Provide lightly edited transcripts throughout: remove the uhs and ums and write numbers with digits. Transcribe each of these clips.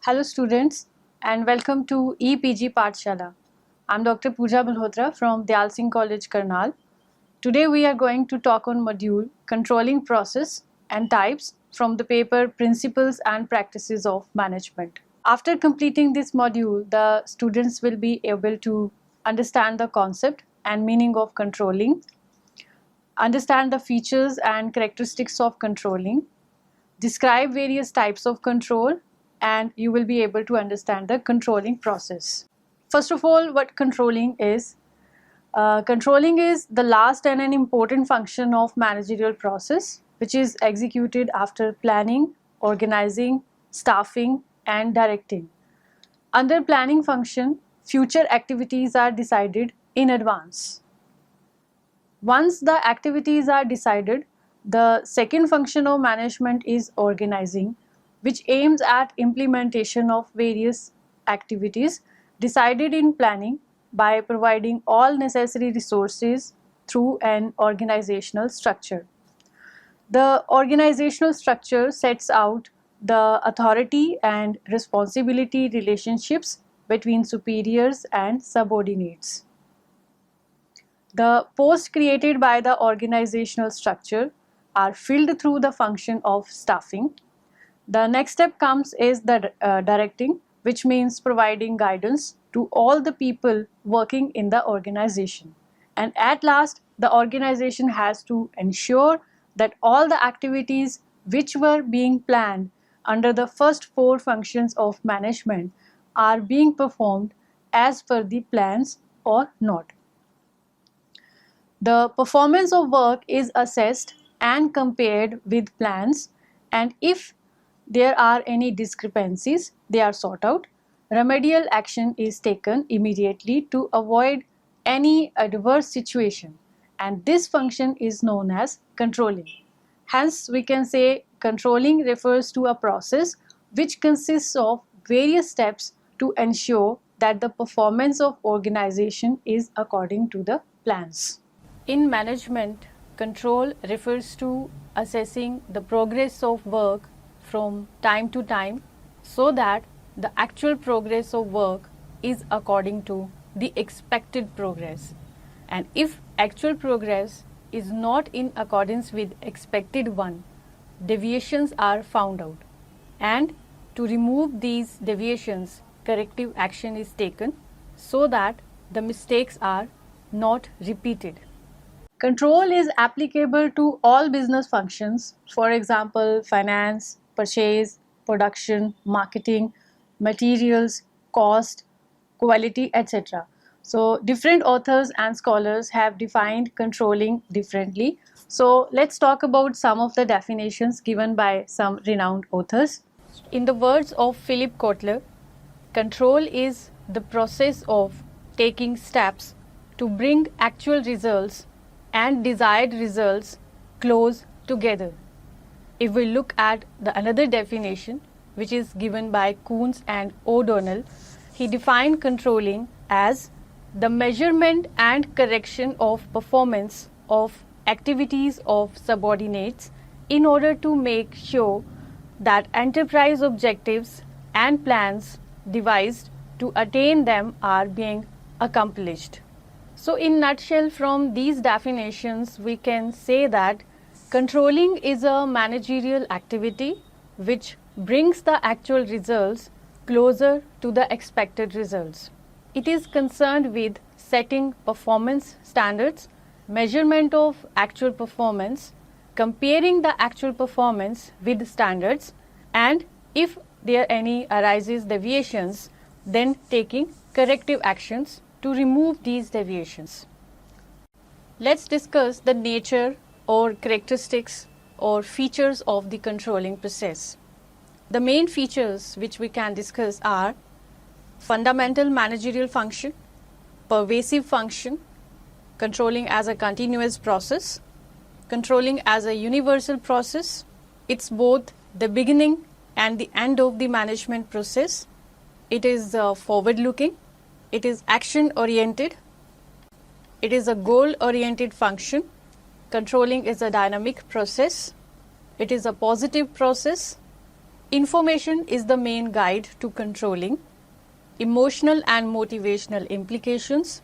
Hello students and welcome to EPG Pathshala. I'm Dr. Pooja Malhotra from Dyal Singh College, Karnal. Today we are going to talk on module Controlling Process and Types from the paper Principles and Practices of Management. After completing this module, the students will be able to understand the concept and meaning of controlling, understand the features and characteristics of controlling, describe various types of control, and you will be able to understand the controlling process. First of all, what controlling is. Controlling is the last and an important function of managerial process, which is executed after planning, organizing, staffing, and directing. Under planning function, future activities are decided in advance. Once the activities are decided, the second function of management is organizing, which aims at implementation of various activities decided in planning by providing all necessary resources through an organizational structure. The organizational structure sets out the authority and responsibility relationships between superiors and subordinates. The posts created by the organizational structure are filled through the function of staffing. The next step comes is the directing, which means providing guidance to all the people working in the organization. And at last, the organization has to ensure that all the activities which were being planned under the first four functions of management are being performed as per the plans or not. The performance of work is assessed and compared with plans, and if there are any discrepancies, they are sought out. Remedial action is taken immediately to avoid any adverse situation, and this function is known as controlling. Hence, we can say controlling refers to a process which consists of various steps to ensure that the performance of organization is according to the plans. In management, control refers to assessing the progress of work from time to time so that the actual progress of work is according to the expected progress. And if actual progress is not in accordance with expected one, deviations are found out. And to remove these deviations, corrective action is taken so that the mistakes are not repeated. Control is applicable to all business functions, for example, finance, purchase, production, marketing, materials, cost, quality, etc. So, different authors and scholars have defined controlling differently. So, let's talk about some of the definitions given by some renowned authors. In the words of Philip Kotler, control is the process of taking steps to bring actual results and desired results close together. If we look at the another definition, which is given by Coons and O'Donnell, he defined controlling as the measurement and correction of performance of activities of subordinates in order to make sure that enterprise objectives and plans devised to attain them are being accomplished. So in nutshell, from these definitions, we can say that controlling is a managerial activity which brings the actual results closer to the expected results. It is concerned with setting performance standards, measurement of actual performance, comparing the actual performance with standards, and if there any arises deviations, then taking corrective actions to remove these deviations. Let's discuss the nature or characteristics or features of the controlling process. The main features which we can discuss are fundamental managerial function, pervasive function, controlling as a continuous process, controlling as a universal process. It's both the beginning and the end of the management process. It is forward-looking. It is action-oriented. It is a goal-oriented function. Controlling is a dynamic process. It is a positive process. Information is the main guide to controlling. Emotional and motivational implications.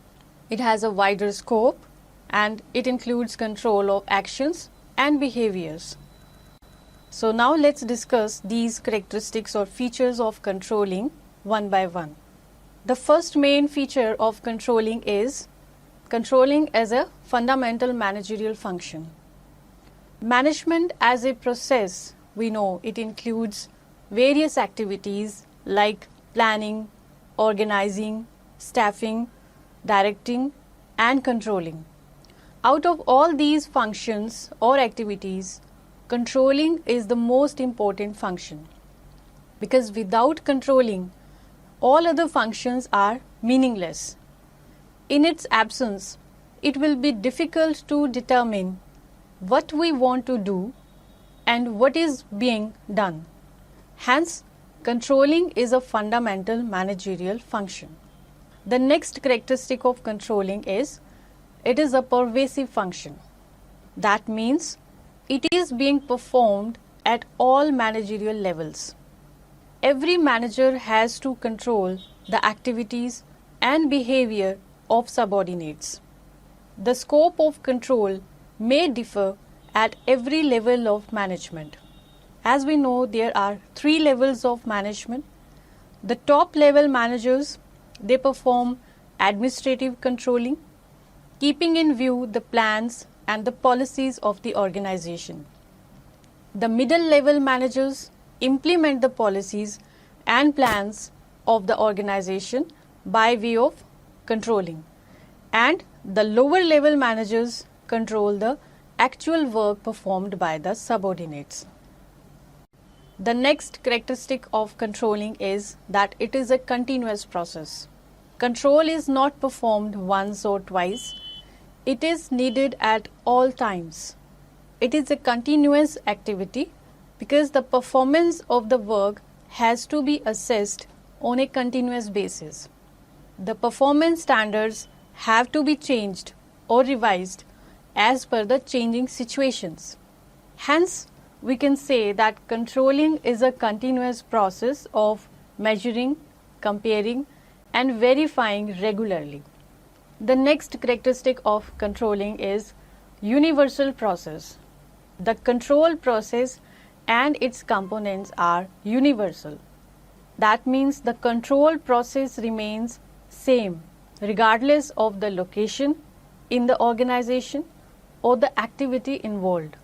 It has a wider scope and it includes control of actions and behaviors. So now let's discuss these characteristics or features of controlling one by one. The first main feature of controlling is controlling as a fundamental managerial function. Management as a process, we know it includes various activities like planning, organizing, staffing, directing, and controlling. Out of all these functions or activities, controlling is the most important function, because without controlling, all other functions are meaningless. In its absence, it will be difficult to determine what we want to do and what is being done. Hence, controlling is a fundamental managerial function. The next characteristic of controlling is it is a pervasive function. That means it is being performed at all managerial levels. Every manager has to control the activities and behavior of subordinates. The scope of control may differ at every level of management. As we know, there are 3 levels of management. The top level managers, they perform administrative controlling, keeping in view the plans and the policies of the organization. The middle level managers implement the policies and plans of the organization by way of controlling, and the lower level managers control the actual work performed by the subordinates. The next characteristic of controlling is that it is a continuous process. Control is not performed once or twice. It is needed at all times. It is a continuous activity because the performance of the work has to be assessed on a continuous basis. The performance standards have to be changed or revised as per the changing situations. Hence, we can say that controlling is a continuous process of measuring, comparing, and verifying regularly. The next characteristic of controlling is universal process. The control process and its components are universal. That means the control process remains same regardless of the location in the organization or the activity involved.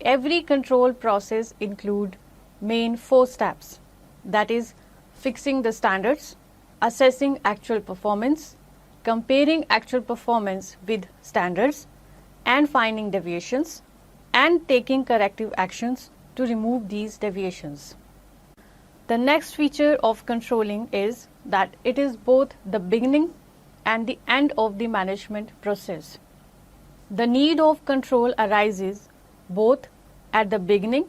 Every control process includes main 4 steps, that is fixing the standards, assessing actual performance, comparing actual performance with standards, and finding deviations, and taking corrective actions to remove these deviations. The next feature of controlling is that it is both the beginning and the end of the management process. The need of control arises both at the beginning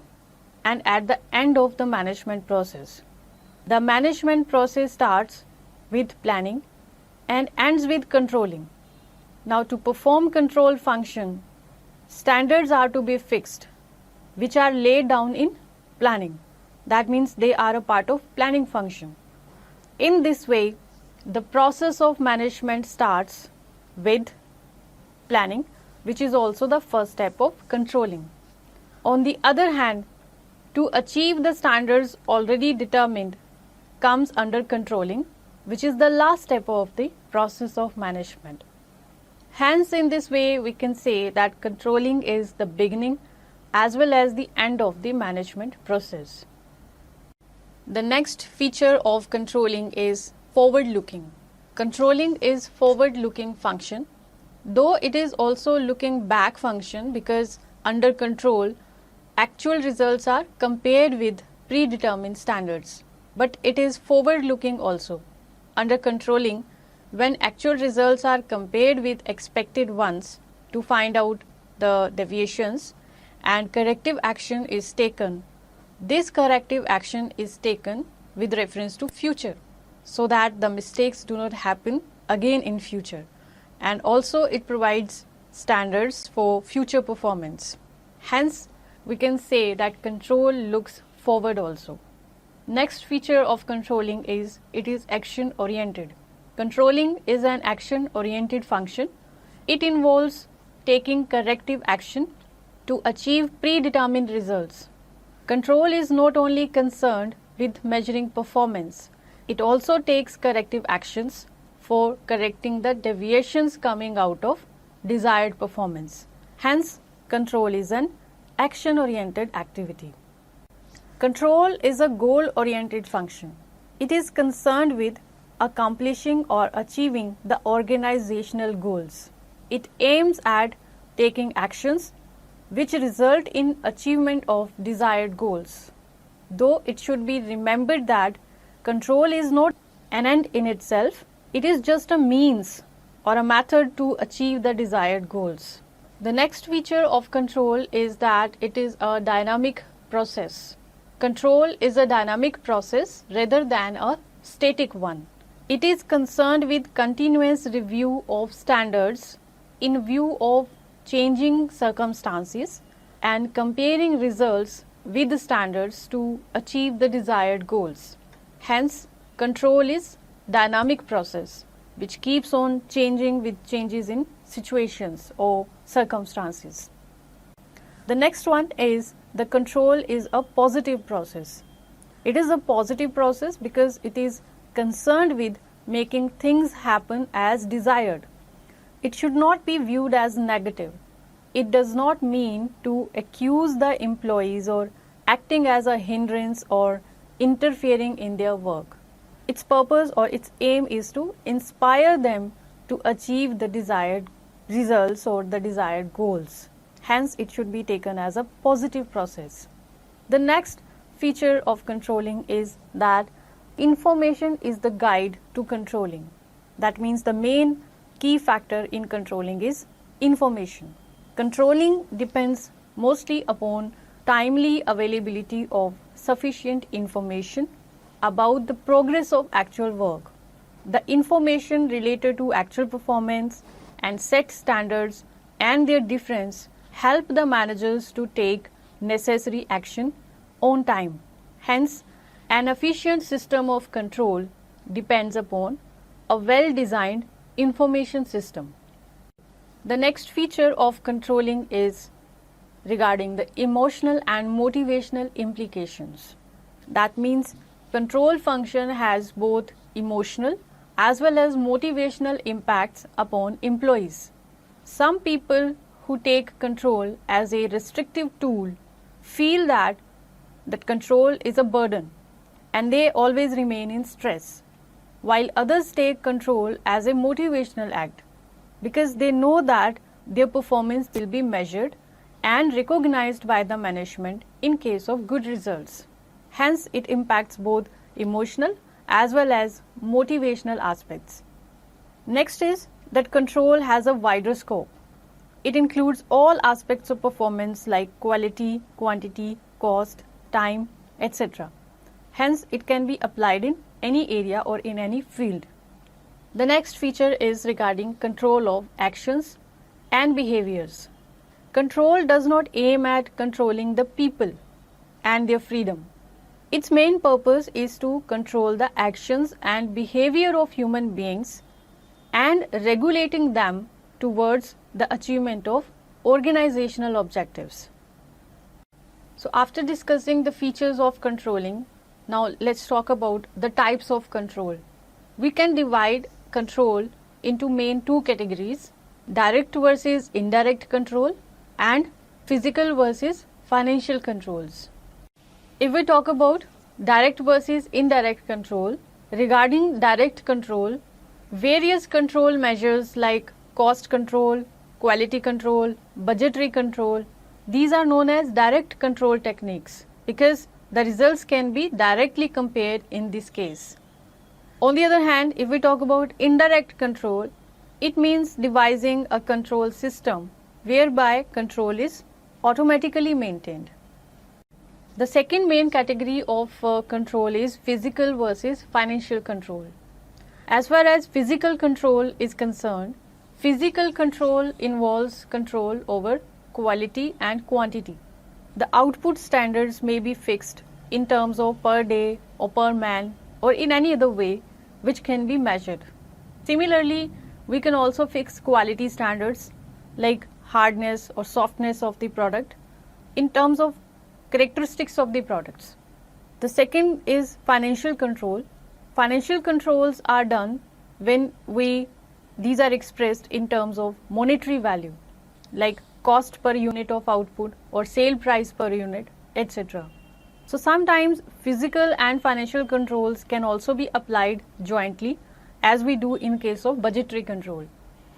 and at the end of the management process. The management process starts with planning and ends with controlling. Now, to perform control function, standards are to be fixed, which are laid down in planning. That means they are a part of planning function. In this way, the process of management starts with planning, which is also the first step of controlling. On the other hand, to achieve the standards already determined comes under controlling, which is the last step of the process of management. Hence, in this way, we can say that controlling is the beginning as well as the end of the management process. The next feature of controlling is forward-looking. Controlling is forward-looking function, though it is also looking back function, because under control, actual results are compared with predetermined standards, but it is forward-looking also. Under controlling, when actual results are compared with expected ones to find out the deviations and corrective action is taken, this corrective action is taken with reference to future so that the mistakes do not happen again in future, and also it provides standards for future performance. Hence, we can say that control looks forward also. Next feature of controlling is it is action oriented. Controlling is an action oriented function. It involves taking corrective action to achieve predetermined results. Control is not only concerned with measuring performance, it also takes corrective actions for correcting the deviations coming out of desired performance. Hence, control is an action-oriented activity. Control is a goal-oriented function. It is concerned with accomplishing or achieving the organizational goals. It aims at taking actions which result in achievement of desired goals. Though it should be remembered that control is not an end in itself, it is just a means or a method to achieve the desired goals. The next feature of control is that it is a dynamic process. Control is a dynamic process rather than a static one. It is concerned with continuous review of standards in view of changing circumstances and comparing results with the standards to achieve the desired goals. Hence, control is dynamic process which keeps on changing with changes in situations or circumstances. The next one is the control is a positive process. It is a positive process because it is concerned with making things happen as desired. It should not be viewed as negative. It does not mean to accuse the employees or acting as a hindrance or interfering in their work. Its purpose or its aim is to inspire them to achieve the desired results or the desired goals. Hence, it should be taken as a positive process. The next feature of controlling is that information is the guide to controlling. That means the main key factor in controlling is information. Controlling depends mostly upon timely availability of sufficient information about the progress of actual work. The information related to actual performance and set standards and their difference help the managers to take necessary action on time. Hence, an efficient system of control depends upon a well-designed information system. The next feature of controlling is regarding the emotional and motivational implications. That means control function has both emotional as well as motivational impacts upon employees. Some people who take control as a restrictive tool feel that control is a burden and they always remain in stress, while others take control as a motivational act because they know that their performance will be measured and recognized by the management in case of good results. Hence, it impacts both emotional as well as motivational aspects. Next is that control has a wider scope. It includes all aspects of performance like quality, quantity, cost, time, etc. Hence, it can be applied in any area or in any field. The next feature is regarding control of actions and behaviors. Control does not aim at controlling the people and their freedom. Its main purpose is to control the actions and behavior of human beings and regulating them towards the achievement of organizational objectives. So after discussing the features of controlling, now let's talk about the types of control. We can divide control into main two categories: direct versus indirect control and physical versus financial controls. If we talk about direct versus indirect control, regarding direct control, various control measures like cost control, quality control, budgetary control, these are known as direct control techniques because the results can be directly compared in this case. On the other hand, if we talk about indirect control, it means devising a control system whereby control is automatically maintained. The second main category of control is physical versus financial control. As far as physical control is concerned, physical control involves control over quality and quantity. The output standards may be fixed in terms of per day or per man or in any other way which can be measured. Similarly, we can also fix quality standards like hardness or softness of the product in terms of characteristics of the products. The second is financial control. Financial controls are done when these are expressed in terms of monetary value like cost per unit of output or sale price per unit, etc. So sometimes physical and financial controls can also be applied jointly as we do in case of budgetary control.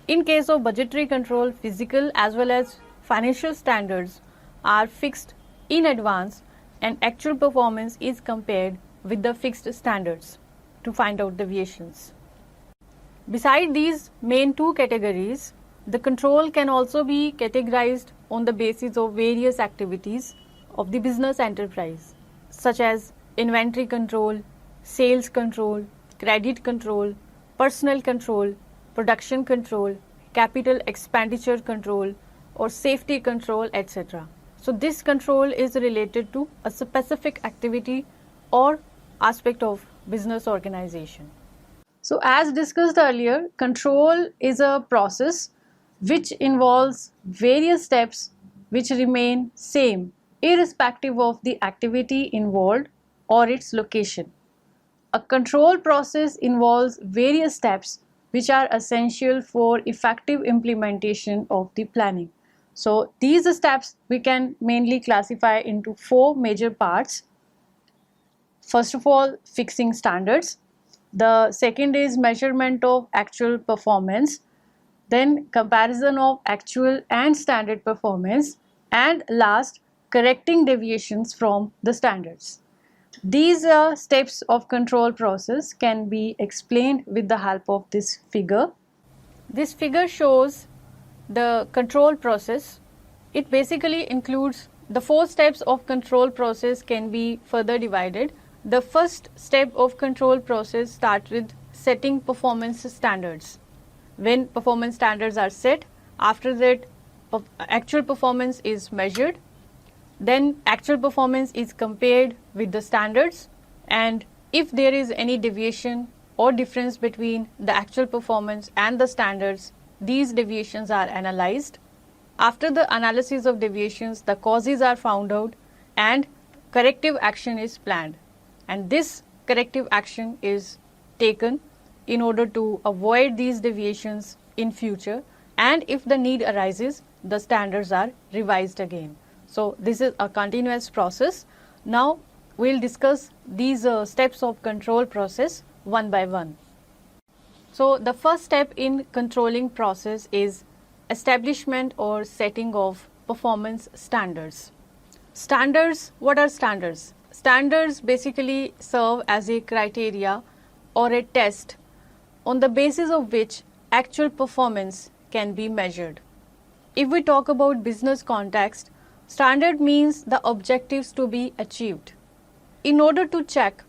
In case of budgetary control, physical as well as financial standards are fixed in advance and actual performance is compared with the fixed standards to find out deviations. Beside these main two categories, the control can also be categorized on the basis of various activities of the business enterprise, such as inventory control, sales control, credit control, personnel control, production control, capital expenditure control, or safety control, etc. So this control is related to a specific activity or aspect of business organization. So as discussed earlier, control is a process which involves various steps which remain same irrespective of the activity involved or its location. A control process involves various steps which are essential for effective implementation of the planning. So these steps we can mainly classify into four major parts. First of all, fixing standards. The second is measurement of actual performance. Then comparison of actual and standard performance. And last, correcting deviations from the standards. These steps of control process can be explained with the help of this figure. This figure shows the control process. It basically includes the four steps of control process can be further divided. The first step of control process starts with setting performance standards. When performance standards are set, after that actual performance is measured. Then actual performance is compared with the standards, and if there is any deviation or difference between the actual performance and the standards, these deviations are analyzed. After the analysis of deviations, the causes are found out and corrective action is planned. And this corrective action is taken in order to avoid these deviations in future, and if the need arises, the standards are revised again. So this is a continuous process. Now we will discuss these steps of control process one by one. So the first step in controlling process is establishment or setting of performance standards. Standards, what are standards? Standards basically serve as a criteria or a test on the basis of which actual performance can be measured. If we talk about business context, standard means the objectives to be achieved. In order to check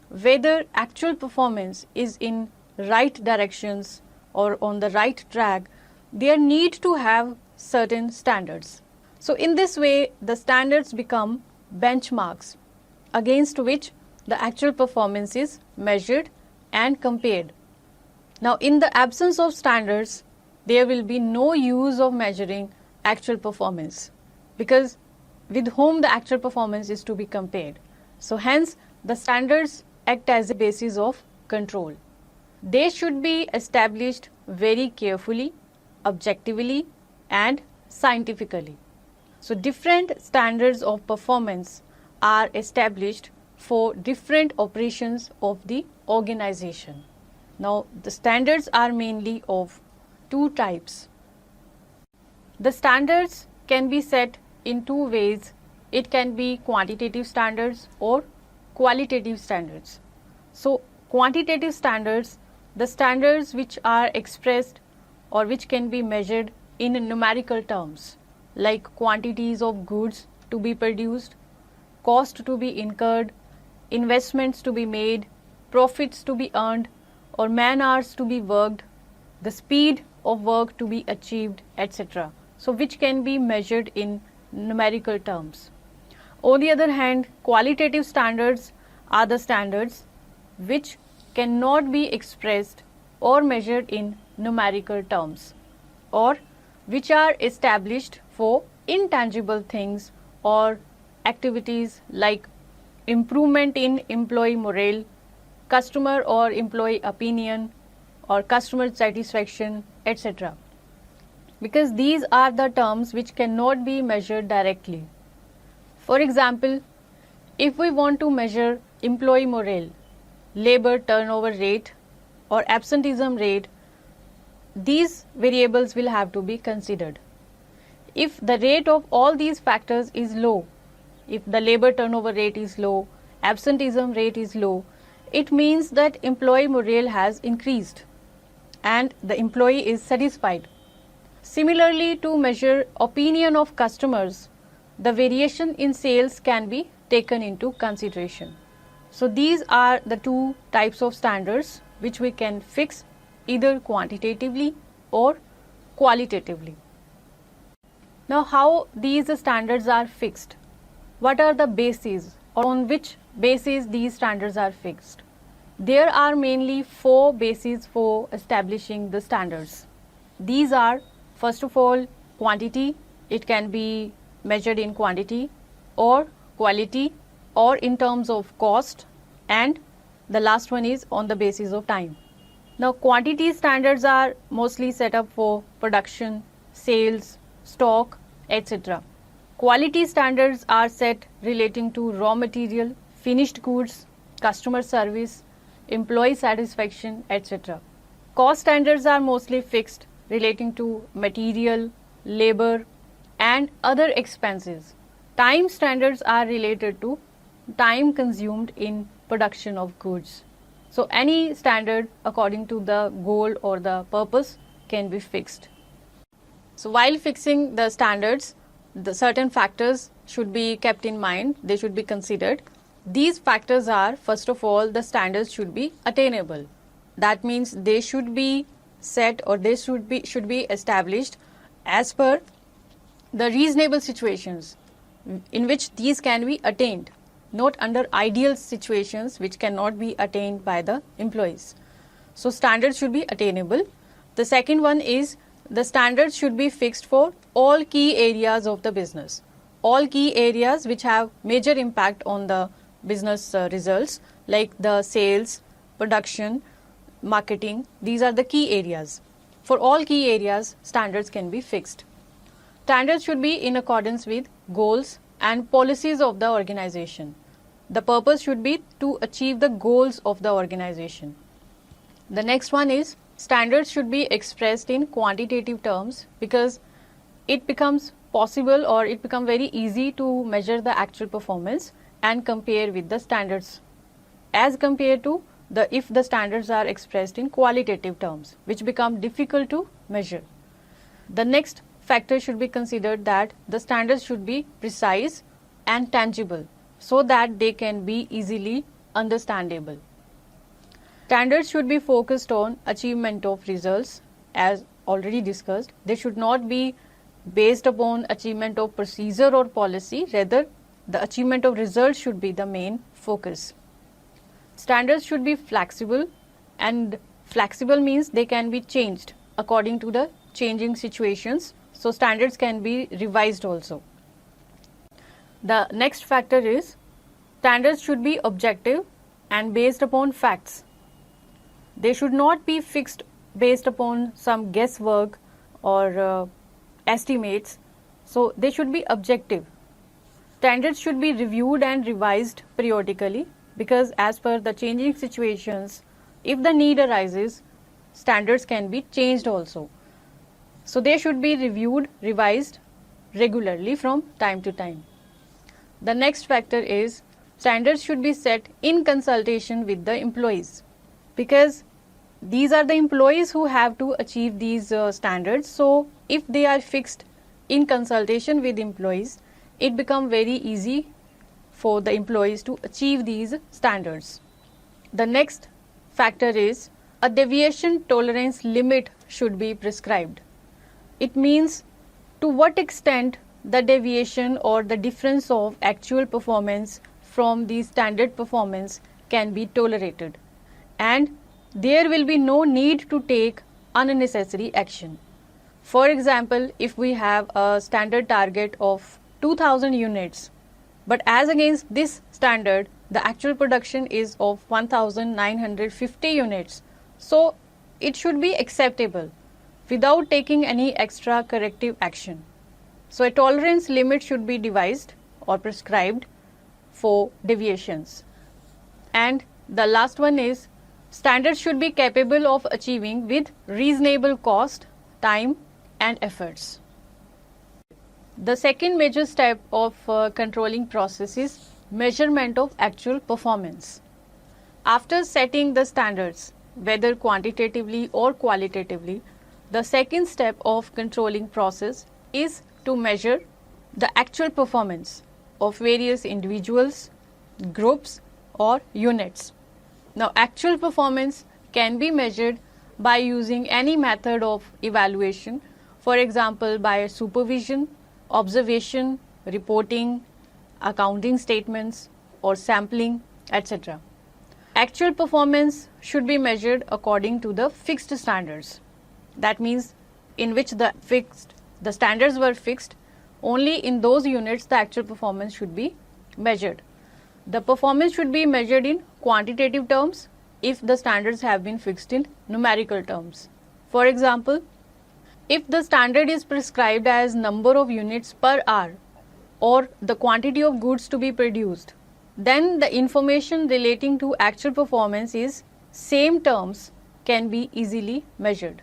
whether actual performance is in right directions or on the right track, there need to have certain standards. So in this way, the standards become benchmarks against which the actual performance is measured and compared. Now in the absence of standards, there will be no use of measuring actual performance, because with whom the actual performance is to be compared. So hence the standards act as a basis of control. They should be established very carefully, objectively and scientifically. So different standards of performance are established for different operations of the organization. Now the standards are mainly of two types. The standards can be set in two ways. It can be quantitative standards or qualitative standards. So quantitative standards, the standards which are expressed or which can be measured in numerical terms, like quantities of goods to be produced, cost to be incurred, investments to be made, profits to be earned, or man hours to be worked, the speed of work to be achieved, etc. So which can be measured in numerical terms. On the other hand, qualitative standards are the standards which cannot be expressed or measured in numerical terms, or which are established for intangible things or activities like improvement in employee morale, customer or employee opinion, or customer satisfaction, etc. Because these are the terms which cannot be measured directly. For example, if we want to measure employee morale, labor turnover rate, or absenteeism rate, these variables will have to be considered. If the rate of all these factors is low, if the labor turnover rate is low, absenteeism rate is low, it means that employee morale has increased and the employee is satisfied. Similarly, to measure opinion of customers, the variation in sales can be taken into consideration. So these are the two types of standards which we can fix either quantitatively or qualitatively. Now, how these standards are fixed? What are the bases, or on which basis these standards are fixed? There are mainly 4 bases for establishing the standards. These are, first of all, quantity. It can be measured in quantity, or quality, or in terms of cost, and the last one is on the basis of time. Now, quantity standards are mostly set up for production, sales, stock, etc. Quality standards are set relating to raw material, finished goods, customer service, employee satisfaction, etc. Cost standards are mostly fixed relating to material, labor, and other expenses. Time standards are related to time consumed in production of goods. So any standard according to the goal or the purpose can be fixed. So while fixing the standards, the certain factors should be kept in mind, they should be considered. These factors are, first of all, the standards should be attainable. That means they should be set, or they should be established as per the reasonable situations in which these can be attained, not under ideal situations which cannot be attained by the employees. So standards should be attainable. The second one is the standards should be fixed for all key areas of the business. All key areas which have major impact on the business results, like the sales, production, marketing, these are the key areas. For all key areas, standards can be fixed. Standards should be in accordance with goals and policies of the organization. The purpose should be to achieve the goals of the organization. The next one is standards should be expressed in quantitative terms, because it becomes possible, or it becomes very easy to measure the actual performance and compare with the standards, as compared to if the standards are expressed in qualitative terms, which become difficult to measure. The next factor should be considered that the standards should be precise and tangible, so that they can be easily understandable. Standards should be focused on achievement of results, as already discussed. They should not be based upon achievement of procedure or policy, rather the achievement of results should be the main focus. Standards should be flexible, and flexible means they can be changed according to the changing situations. So standards can be revised also. The next factor is standards should be objective and based upon facts. They should not be fixed based upon some guesswork or estimates. So they should be objective. Standards should be reviewed and revised periodically, because as per the changing situations, if the need arises, standards can be changed also. So they should be reviewed, revised regularly from time to time. The next factor is standards should be set in consultation with the employees, because these are the employees who have to achieve these standards. So if they are fixed in consultation with employees, it becomes very easy for the employees to achieve these standards. The next factor is a deviation tolerance limit should be prescribed. It means to what extent the deviation or the difference of actual performance from the standard performance can be tolerated, and there will be no need to take unnecessary action. For example, if we have a standard target of 2000 units, but as against this standard, the actual production is of 1950 units, so it should be acceptable without taking any extra corrective action. So a tolerance limit should be devised or prescribed for deviations. And the last one is, standards should be capable of achieving with reasonable cost, time and efforts. The second major step of controlling process is measurement of actual performance. After setting the standards, whether quantitatively or qualitatively, the second step of controlling process is to measure the actual performance of various individuals, groups or units. Now, actual performance can be measured by using any method of evaluation, for example by supervision, observation, reporting, accounting statements or sampling, etc. Actual performance should be measured according to the fixed standards. That means in which the standards were fixed, only in those units the actual performance should be measured. The performance should be measured in quantitative terms if the standards have been fixed in numerical terms. For example, if the standard is prescribed as number of units per hour or the quantity of goods to be produced, then the information relating to actual performance is same terms can be easily measured.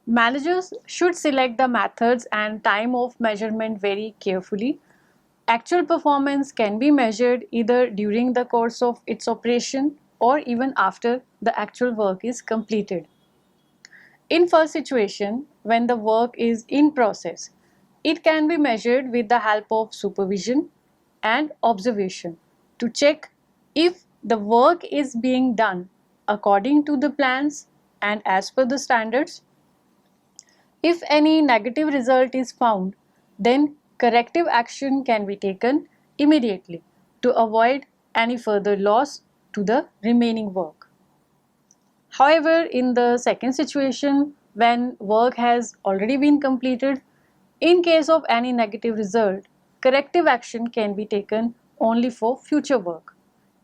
Managers should select the methods and time of measurement very carefully. Actual performance can be measured either during the course of its operation or even after the actual work is completed. In first situation, when the work is in process, it can be measured with the help of supervision and observation to check if the work is being done according to the plans and as per the standards. If any negative result is found, then corrective action can be taken immediately to avoid any further loss to the remaining work. However, in the second situation, when work has already been completed, in case of any negative result, corrective action can be taken only for future work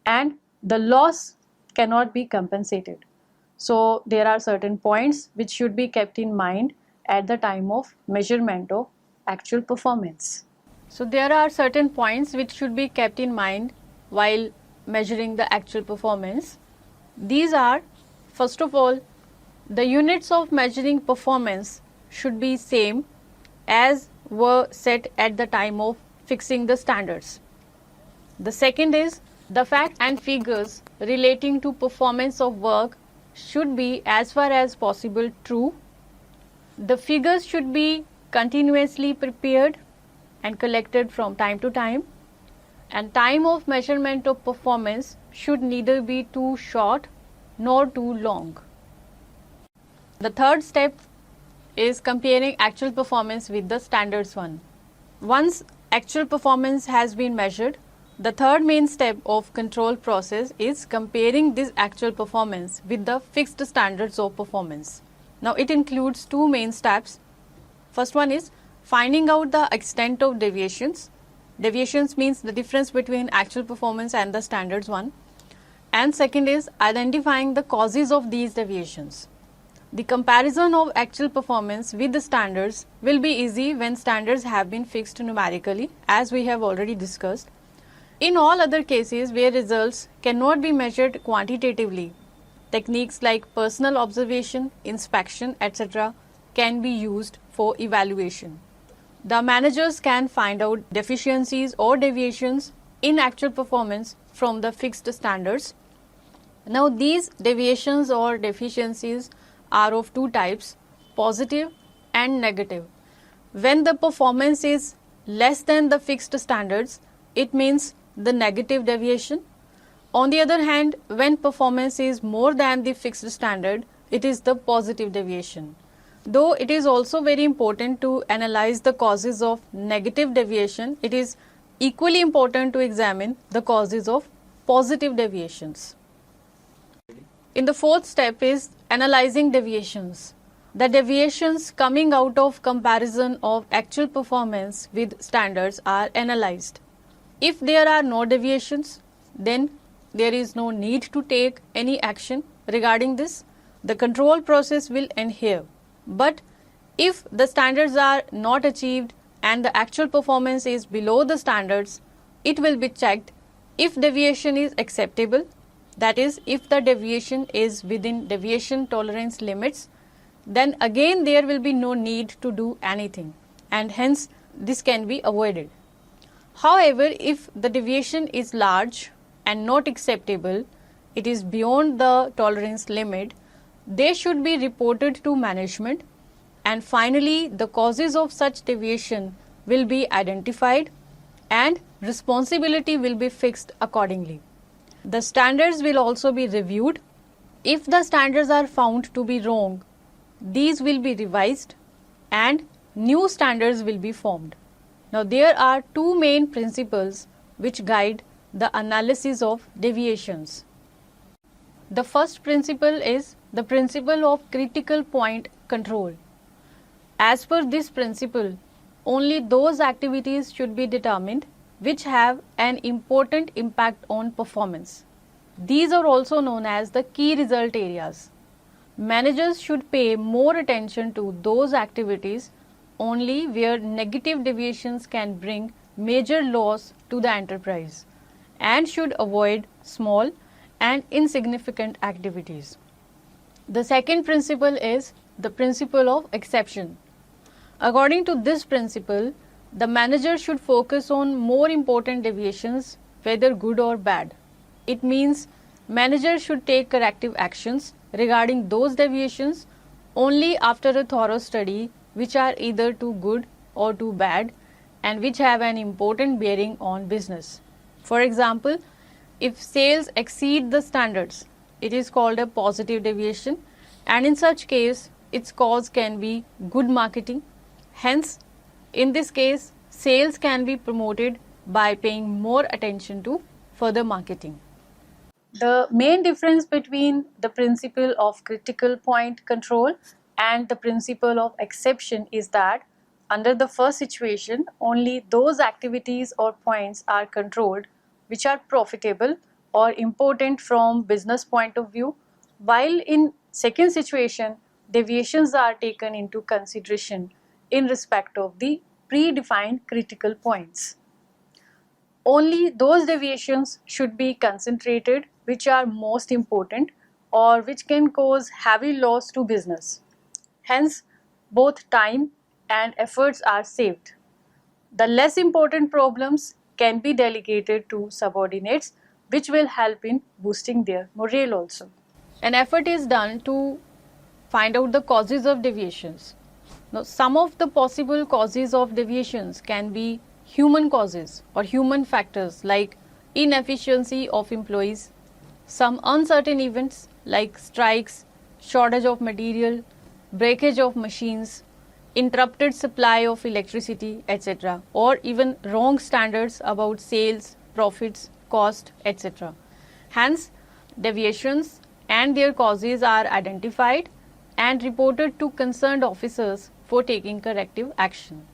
and the loss cannot be compensated. So, there are certain points which should be kept in mind at the time of measurement of actual performance. So, there are certain points which should be kept in mind while measuring the actual performance. These are, first of all, the units of measuring performance should be same as were set at the time of fixing the standards. The second is, the facts and figures relating to performance of work should be as far as possible true. The figures should be continuously prepared and collected from time to time, and time of measurement of performance should neither be too short nor too long. The third step is comparing actual performance with the standards one. Once actual performance has been measured, the third main step of control process is comparing this actual performance with the fixed standards of performance. Now it includes two main steps. First one is finding out the extent of deviations. Deviations means the difference between actual performance and the standards one. And second is identifying the causes of these deviations. The comparison of actual performance with the standards will be easy when standards have been fixed numerically, as we have already discussed. In all other cases where results cannot be measured quantitatively, techniques like personal observation, inspection, etc. can be used for evaluation. The managers can find out deficiencies or deviations in actual performance from the fixed standards. Now these deviations or deficiencies are of two types, positive and negative. When the performance is less than the fixed standards, it means the negative deviation. On the other hand, when performance is more than the fixed standard, it is the positive deviation. Though it is also very important to analyze the causes of negative deviation, it is equally important to examine the causes of positive deviations. In the fourth step is analyzing deviations. The deviations coming out of comparison of actual performance with standards are analyzed. If there are no deviations, then there is no need to take any action regarding this. The control process will end here. But if the standards are not achieved and the actual performance is below the standards, it will be checked if deviation is acceptable, that is, if the deviation is within deviation tolerance limits, then again there will be no need to do anything, and hence this can be avoided. However, if the deviation is large and not acceptable, it is beyond the tolerance limit, they should be reported to management, and finally the causes of such deviation will be identified and responsibility will be fixed accordingly. The standards will also be reviewed. If the standards are found to be wrong, these will be revised and new standards will be formed. Now there are two main principles which guide the analysis of deviations. The first principle is the principle of critical point control. As per this principle, only those activities should be determined which have an important impact on performance. These are also known as the key result areas. Managers should pay more attention to those activities only where negative deviations can bring major loss to the enterprise and should avoid small and insignificant activities. The second principle is the principle of exception. According to this principle, the manager should focus on more important deviations, whether good or bad. It means managers should take corrective actions regarding those deviations only after a thorough study which are either too good or too bad and which have an important bearing on business. For example, if sales exceed the standards, it is called a positive deviation, and in such case its cause can be good marketing. Hence, in this case, sales can be promoted by paying more attention to further marketing. The main difference between the principle of critical point control and the principle of exception is that under the first situation, only those activities or points are controlled which are profitable or important from business point of view, while in second situation, deviations are taken into consideration in respect of the predefined critical points. Only those deviations should be concentrated which are most important or which can cause heavy loss to business. Hence, both time and efforts are saved. The less important problems can be delegated to subordinates, which will help in boosting their morale also. An effort is done to find out the causes of deviations. Now, some of the possible causes of deviations can be human causes or human factors like inefficiency of employees, some uncertain events like strikes, shortage of material, breakage of machines, interrupted supply of electricity, etc., or even wrong standards about sales, profits, cost, etc. Hence, deviations and their causes are identified and reported to concerned officers for taking corrective action.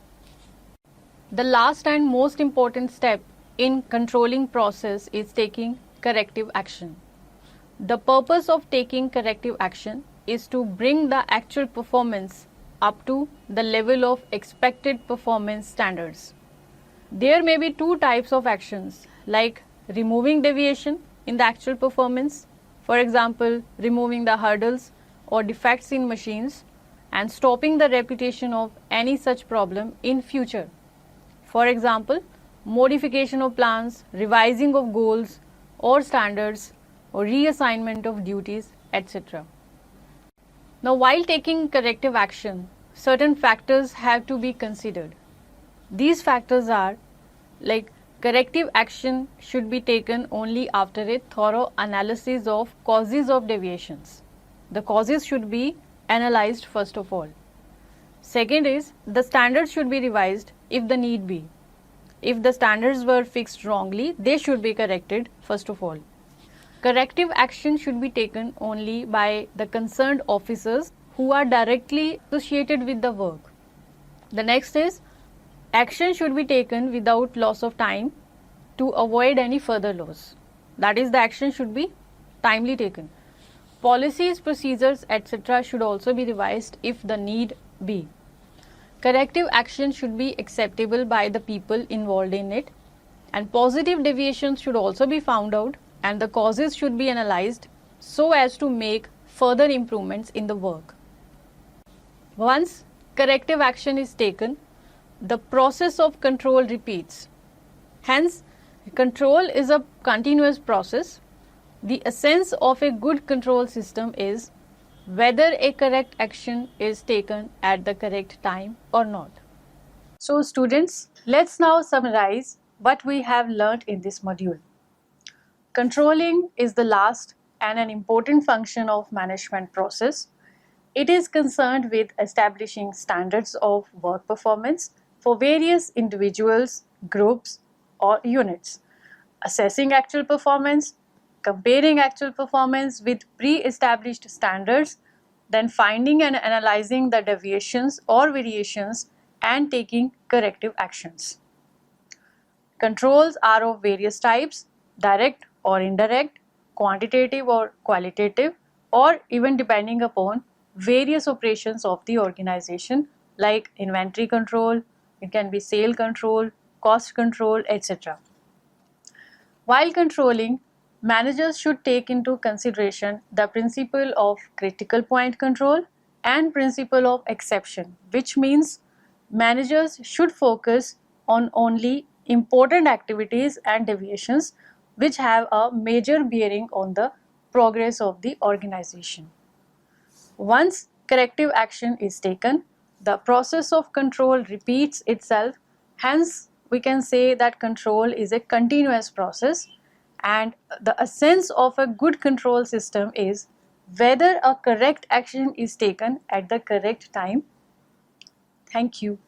The last and most important step in controlling process is taking corrective action. The purpose of taking corrective action is to bring the actual performance up to the level of expected performance standards. There may be two types of actions like removing deviation in the actual performance, for example, removing the hurdles or defects in machines and stopping the repetition of any such problem in future. For example, modification of plans, revising of goals or standards or reassignment of duties, etc. Now, while taking corrective action, certain factors have to be considered. These factors are like corrective action should be taken only after a thorough analysis of causes of deviations. The causes should be analyzed first of all. Second is the standards should be revised if the need be. If the standards were fixed wrongly, they should be corrected first of all. Corrective action should be taken only by the concerned officers who are directly associated with the work. The next is action should be taken without loss of time to avoid any further loss. That is, the action should be timely taken. Policies, procedures, etc. should also be revised if the need be. Corrective action should be acceptable by the people involved in it, and positive deviations should also be found out, and the causes should be analyzed so as to make further improvements in the work. Once corrective action is taken, the process of control repeats. Hence, control is a continuous process. The essence of a good control system is whether a correct action is taken at the correct time or not. So students, let's now summarize what we have learnt in this module. Controlling is the last and an important function of management process. It is concerned with establishing standards of work performance for various individuals, groups or units, assessing actual performance, comparing actual performance with pre-established standards, then finding and analyzing the deviations or variations and taking corrective actions. Controls are of various types, direct or indirect, quantitative or qualitative, or even depending upon various operations of the organization like inventory control, it can be sale control, cost control, etc. While controlling, managers should take into consideration the principle of critical point control and principle of exception, which means managers should focus on only important activities and deviations which have a major bearing on the progress of the organization. Once corrective action is taken, the process of control repeats itself. Hence, we can say that control is a continuous process, and the essence of a good control system is whether a correct action is taken at the correct time. Thank you.